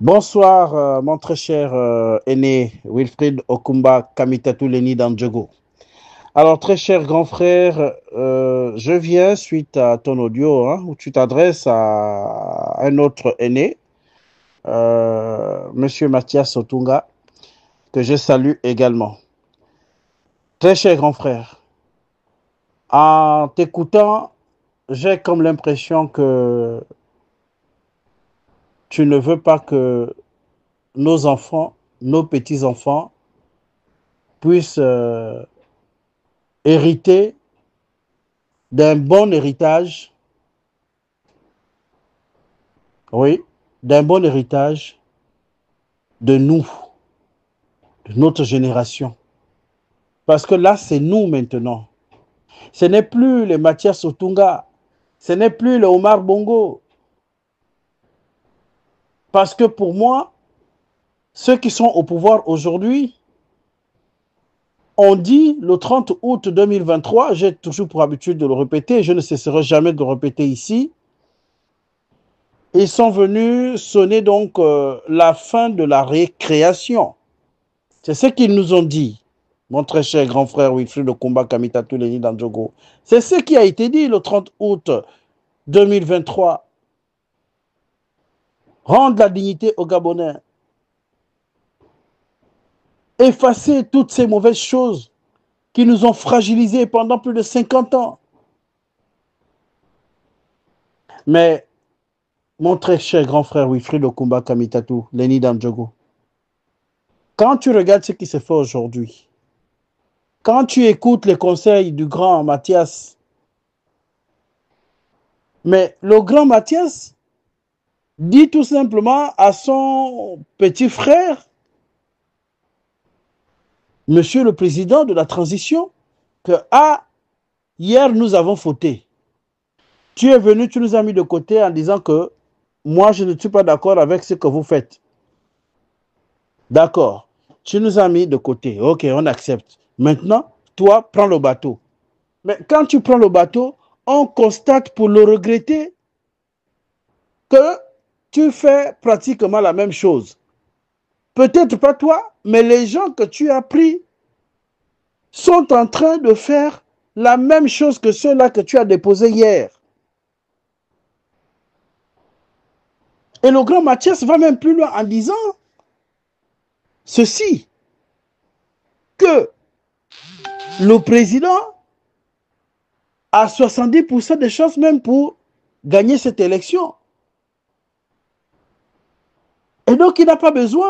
Bonsoir, mon très cher aîné Wilfried Okumba Kamitatu Leni Dandjogo. Alors, très cher grand frère, je viens suite à ton audio hein, où tu t'adresses à un autre aîné, Monsieur Mathias Otunga, que je salue également. Très cher grand frère, en t'écoutant, j'ai comme l'impression que tu ne veux pas que nos enfants, nos petits-enfants puissent hériter d'un bon héritage, oui, d'un bon héritage de nous, de notre génération. Parce que là, c'est nous maintenant. Ce n'est plus les Mathias Otunga, ce n'est plus le Omar Bongo. Parce que pour moi, ceux qui sont au pouvoir aujourd'hui ont dit le 30 août 2023, j'ai toujours pour habitude de le répéter, je ne cesserai jamais de le répéter ici, ils sont venus sonner donc la fin de la récréation. C'est ce qu'ils nous ont dit, mon très cher grand frère Wilfried de Combat Kamitatu Leni Dandjogo. C'est ce qui a été dit le 30 août 2023. Rendre la dignité aux Gabonais. Effacer toutes ces mauvaises choses qui nous ont fragilisés pendant plus de 50 ans. Mais mon très cher grand frère Wilfried de Combat Kamitatu Leni Dandjogo, quand tu regardes ce qui se fait aujourd'hui, quand tu écoutes les conseils du grand Mathias, mais le grand Mathias dit tout simplement à son petit frère, Monsieur le Président de la transition, que hier nous avons fauté. Tu es venu, tu nous as mis de côté en disant que moi je ne suis pas d'accord avec ce que vous faites. D'accord. Tu nous as mis de côté. Ok, on accepte. Maintenant, toi, prends le bateau. Mais quand tu prends le bateau, on constate pour le regretter que tu fais pratiquement la même chose. Peut-être pas toi, mais les gens que tu as pris sont en train de faire la même chose que ceux-là que tu as déposés hier. Et le grand Mathias va même plus loin en disant ceci, que le président a 70% de chances même pour gagner cette élection. Et donc, il n'a pas besoin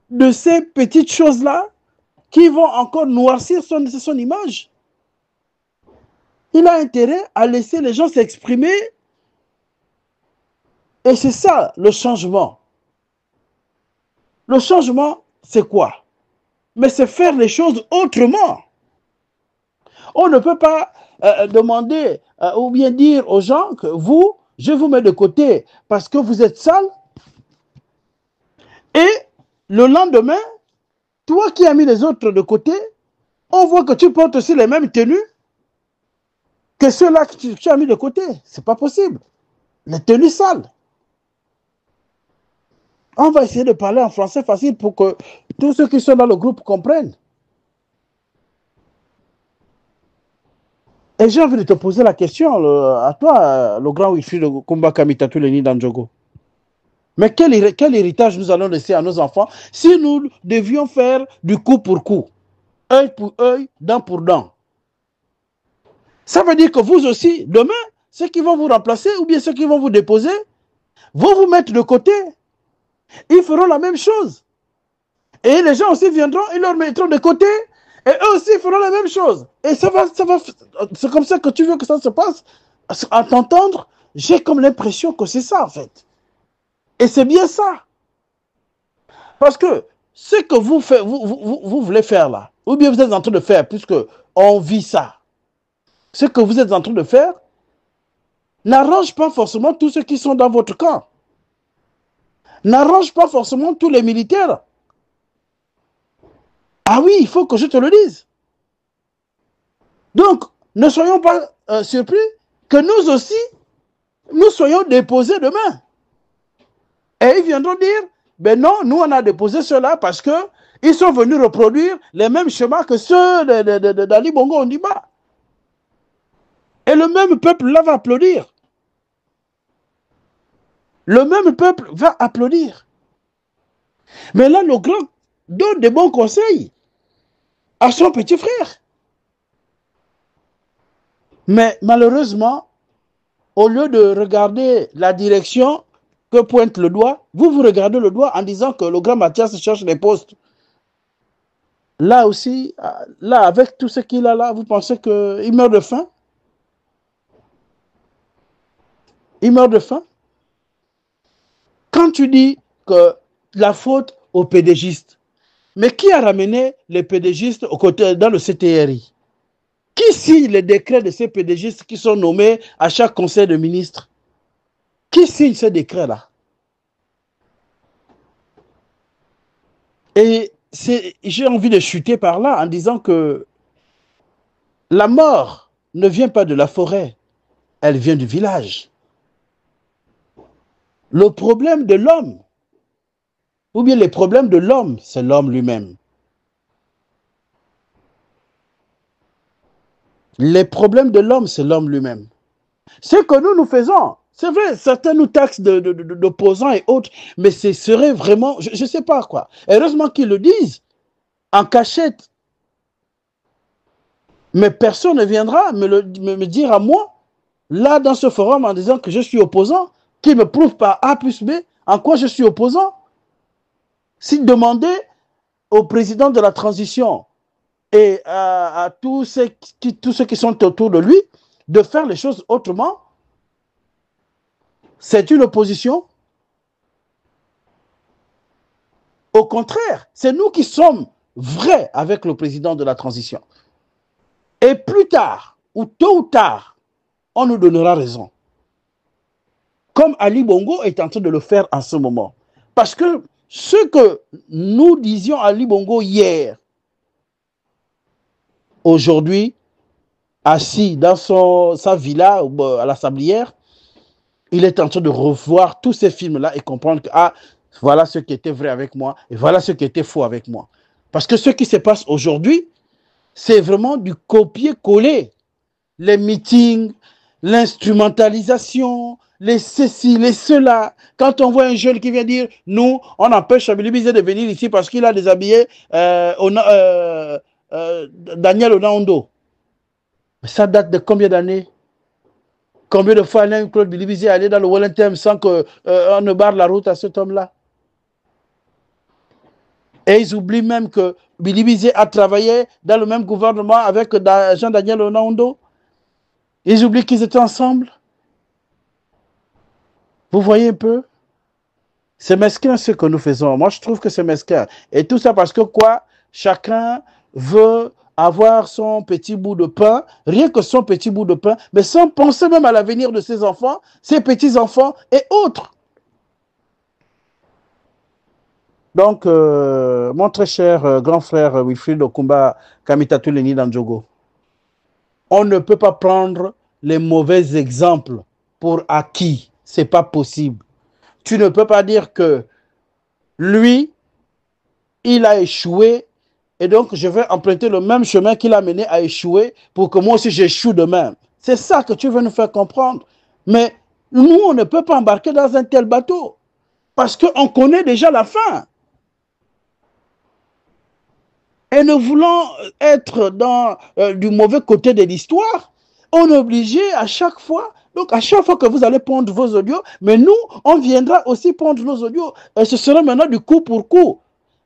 de ces petites choses-là qui vont encore noircir son image. Il a intérêt à laisser les gens s'exprimer. Et c'est ça le changement. Le changement, c'est quoi? Mais c'est faire les choses autrement. On ne peut pas demander ou bien dire aux gens que vous, je vous mets de côté parce que vous êtes sale. Et le lendemain, toi qui as mis les autres de côté, on voit que tu portes aussi les mêmes tenues que ceux-là que tu as mis de côté. C'est pas possible. Les tenues sales. On va essayer de parler en français facile pour que tous ceux qui sont dans le groupe comprennent. Et j'ai envie de te poser la question à toi, le grand wifi de Kumba Kamitatu Leni Dandjogo. Mais quel héritage nous allons laisser à nos enfants si nous devions faire du coup pour coup, œil pour œil, dent pour dent? Ça veut dire que vous aussi, demain, ceux qui vont vous remplacer ou bien ceux qui vont vous déposer vont vous mettre de côté. Ils feront la même chose. Et les gens aussi viendront, ils leur mettront de côté. Et eux aussi feront la même chose. Et c'est comme ça que tu veux que ça se passe. À t'entendre, j'ai comme l'impression que c'est ça en fait. Et c'est bien ça. Parce que ce que vous voulez faire là, ou bien vous êtes en train de faire, puisque on vit ça, ce que vous êtes en train de faire n'arrange pas forcément tous ceux qui sont dans votre camp. N'arrange pas forcément tous les militaires. Ah oui, il faut que je te le dise. Donc, ne soyons pas surpris que nous aussi, nous soyons déposés demain. Et Et ils viendront dire, ben non, nous on a déposé cela parce qu'ils sont venus reproduire les mêmes schémas que ceux d'Ali Bongo Ondimba. Et le même peuple là va applaudir. Le même peuple va applaudir. Mais là, le grand donne des bons conseils à son petit frère. Mais malheureusement, au lieu de regarder la direction que pointe le doigt, vous regardez le doigt en disant que le grand Mathias cherche des postes. Là aussi, là, avec tout ce qu'il a là, vous pensez qu'il meurt de faim? Il meurt de faim? Quand tu dis que la faute aux pédégistes, mais qui a ramené les pédégistes dans le CTRI? Qui signe les décrets de ces pédégistes qui sont nommés à chaque conseil de ministres? Qui signe ces décrets-là? Et j'ai envie de chuter par là en disant que la mort ne vient pas de la forêt, elle vient du village. Le problème de l'homme, ou bien les problèmes de l'homme, c'est l'homme lui-même. Les problèmes de l'homme, c'est l'homme lui-même. Ce que nous faisons, c'est vrai, certains nous taxent d'opposants et autres, mais ce serait vraiment, je ne sais pas quoi. Heureusement qu'ils le disent, en cachette. Mais personne ne viendra me dire à moi, là dans ce forum, en disant que je suis opposant, qui me prouve par A plus B en quoi je suis opposant. S'il demandait au président de la transition et à tous ceux qui sont autour de lui de faire les choses autrement, c'est une opposition. Au contraire, c'est nous qui sommes vrais avec le président de la transition. Et plus tard, ou tôt ou tard, on nous donnera raison. Comme Ali Bongo est en train de le faire en ce moment. Parce que ce que nous disions à Ali Bongo hier, aujourd'hui, assis dans sa villa à la Sablière, il est en train de revoir tous ces films-là et comprendre que voilà ce qui était vrai avec moi et voilà ce qui était faux avec moi. Parce que ce qui se passe aujourd'hui, c'est vraiment du copier-coller. Les meetings, l'instrumentalisation, les ceci, les cela. Quand on voit un jeune qui vient dire, nous, on empêche Abili Bizé de venir ici parce qu'il a déshabillé Daniel Onaondo. Ça date de combien d'années? Combien de fois Alain-Claude Bilibizé est allé dans le Wellington sans qu'on ne barre la route à cet homme-là? Et ils oublient même que Bilibizé a travaillé dans le même gouvernement avec Jean-Daniel Onaondo. Ils oublient qu'ils étaient ensemble. Vous voyez un peu? C'est mesquin ce que nous faisons. Moi, je trouve que c'est mesquin. Et tout ça parce que quoi? Chacun veut avoir son petit bout de pain, rien que son petit bout de pain, mais sans penser même à l'avenir de ses enfants, ses petits-enfants et autres. Donc, mon très cher grand frère Wilfried Okumba Kamitatu Leni Dandjogo, on ne peut pas prendre les mauvais exemples pour acquis. Ce n'est pas possible. Tu ne peux pas dire que lui, il a échoué et donc je vais emprunter le même chemin qu'il a mené à échouer pour que moi aussi j'échoue de même. C'est ça que tu veux nous faire comprendre. Mais nous, on ne peut pas embarquer dans un tel bateau parce qu'on connaît déjà la fin. Et ne voulant être dans du mauvais côté de l'histoire, on est obligé à chaque fois, donc à chaque fois que vous allez prendre vos audios, mais nous, on viendra aussi prendre nos audios. Et ce sera maintenant du coup pour coup.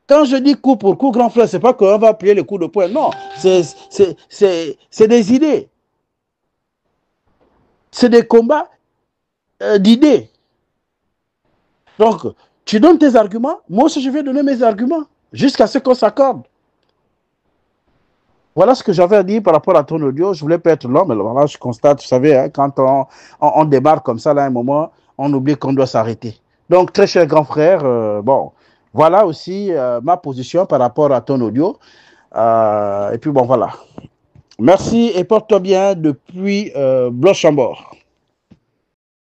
Quand je dis coup pour coup, grand frère, ce n'est pas qu'on va appuyer les coups de poing. Non, c'est des idées. C'est des combats d'idées. Donc, tu donnes tes arguments, moi aussi je vais donner mes arguments, jusqu'à ce qu'on s'accorde. Voilà ce que j'avais à dire par rapport à ton audio. Je voulais pas être long, mais voilà, je constate, vous savez, hein, quand on démarre comme ça, là, à un moment, on oublie qu'on doit s'arrêter. Donc, très cher grand frère, bon, voilà aussi ma position par rapport à ton audio. Et puis, bon, voilà. Merci et porte-toi bien depuis Blochambord.